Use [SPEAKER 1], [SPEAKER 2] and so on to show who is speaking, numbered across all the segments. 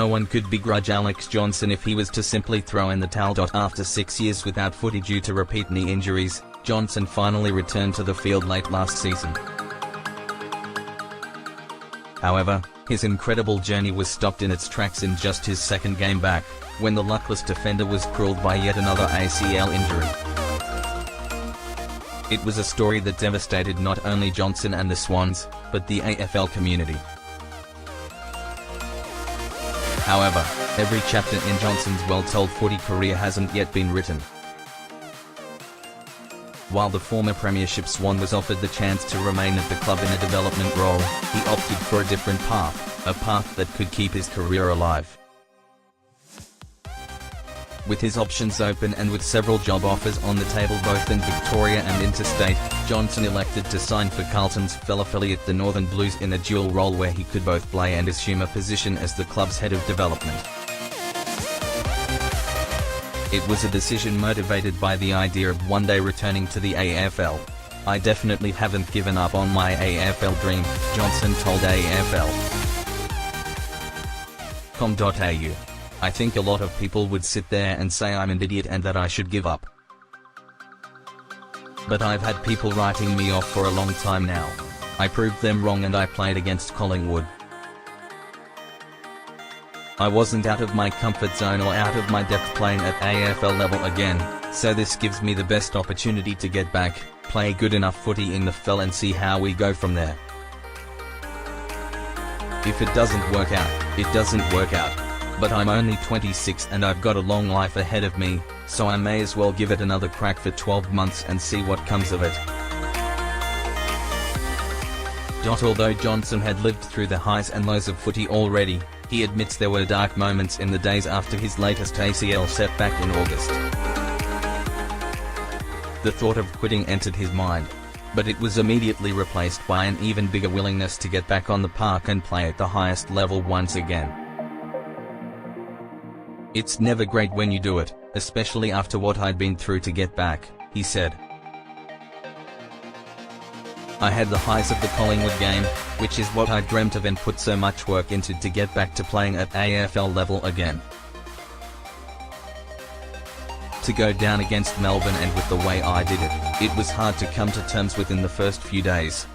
[SPEAKER 1] no one could begrudge Alex Johnson if he was to simply throw in the towel. After 6 years without footy due to repeat knee injuries, Johnson finally returned to the field late last season. However, his incredible journey was stopped in its tracks in just his second game back, when the luckless defender was crippled by yet another ACL injury. It was a story that devastated not only Johnson and the Swans, but the AFL community. However, every chapter in Johnson's well-told footy career hasn't yet been written. While the former Premiership Swan was offered the chance to remain at the club in a development role, he opted for a different path, a path that could keep his career alive. With his options open and with several job offers on the table both in Victoria and interstate, Johnson elected to sign for Carlton's fellow affiliate the Northern Blues in a dual role where he could both play and assume a position as the club's head of development. It was a decision motivated by the idea of one day returning to the AFL. "I definitely haven't given up on my AFL dream," Johnson told AFL.com.au. "I think a lot of people would sit there and say I'm an idiot and that I should give up. But I've had people writing me off for a long time now. I proved them wrong and I played against Collingwood. I wasn't out of my comfort zone or out of my depth playing at AFL level again, so this gives me the best opportunity to get back, play good enough footy in the FL and see how we go from there. If it doesn't work out, it doesn't work out. But I'm only 26 and I've got a long life ahead of me, so I may as well give it another crack for 12 months and see what comes of it." Although Johnson had lived through the highs and lows of footy already, he admits there were dark moments in the days after his latest ACL setback in August. The thought of quitting entered his mind, but it was immediately replaced by an even bigger willingness to get back on the park and play at the highest level once again. "It's never great when you do it, especially after what I'd been through to get back," he said. "I had the highs of the Collingwood game, which is what I dreamt of and put so much work into to get back to playing at AFL level again. To go down against Melbourne and with the way I did it, it was hard to come to terms with in the first few days.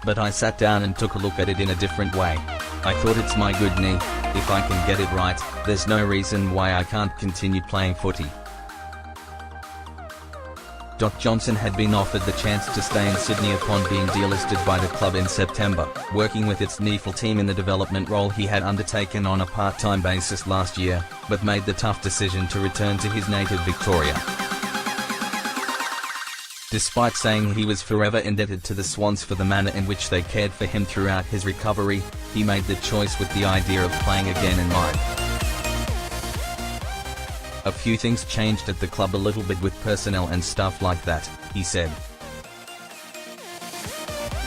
[SPEAKER 1] But I sat down and took a look at it in a different way. I thought it's my good knee, if I can get it right, there's no reason why I can't continue playing footy." Johnson had been offered the chance to stay in Sydney upon being delisted by the club in September, working with its NEFL team in the development role he had undertaken on a part-time basis last year, but made the tough decision to return to his native Victoria. Despite saying he was forever indebted to the Swans for the manner in which they cared for him throughout his recovery, he made the choice with the idea of playing again in mind. "A few things changed at the club a little bit with personnel and stuff like that," he said.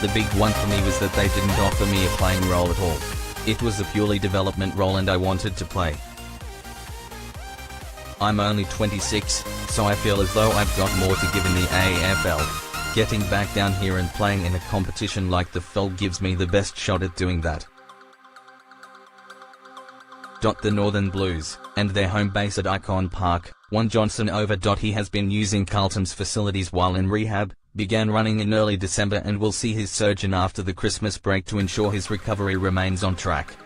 [SPEAKER 1] "The big one for me was that they didn't offer me a playing role at all. It was a purely development role and I wanted to play. I'm only 26, so I feel as though I've got more to give in the AFL. Getting back down here and playing in a competition like the FL gives me the best shot at doing that." The Northern Blues, and their home base at Icon Park, won Johnson over. He has been using Carlton's facilities while in rehab, began running in early December and will see his surgeon after the Christmas break to ensure his recovery remains on track.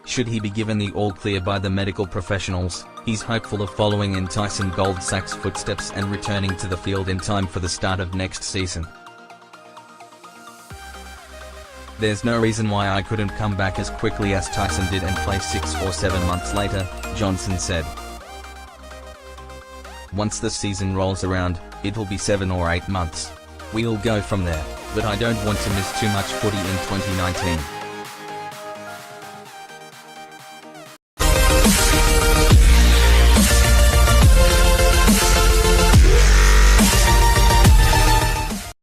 [SPEAKER 1] Should he be given the all-clear by the medical professionals, he's hopeful of following in Tyson Goldsack's footsteps and returning to the field in time for the start of next season. "There's no reason why I couldn't come back as quickly as Tyson did and play 6 or 7 months later," Johnson said. "Once the season rolls around, it'll be 7 or 8 months. We'll go from there, but I don't want to miss too much footy in 2019.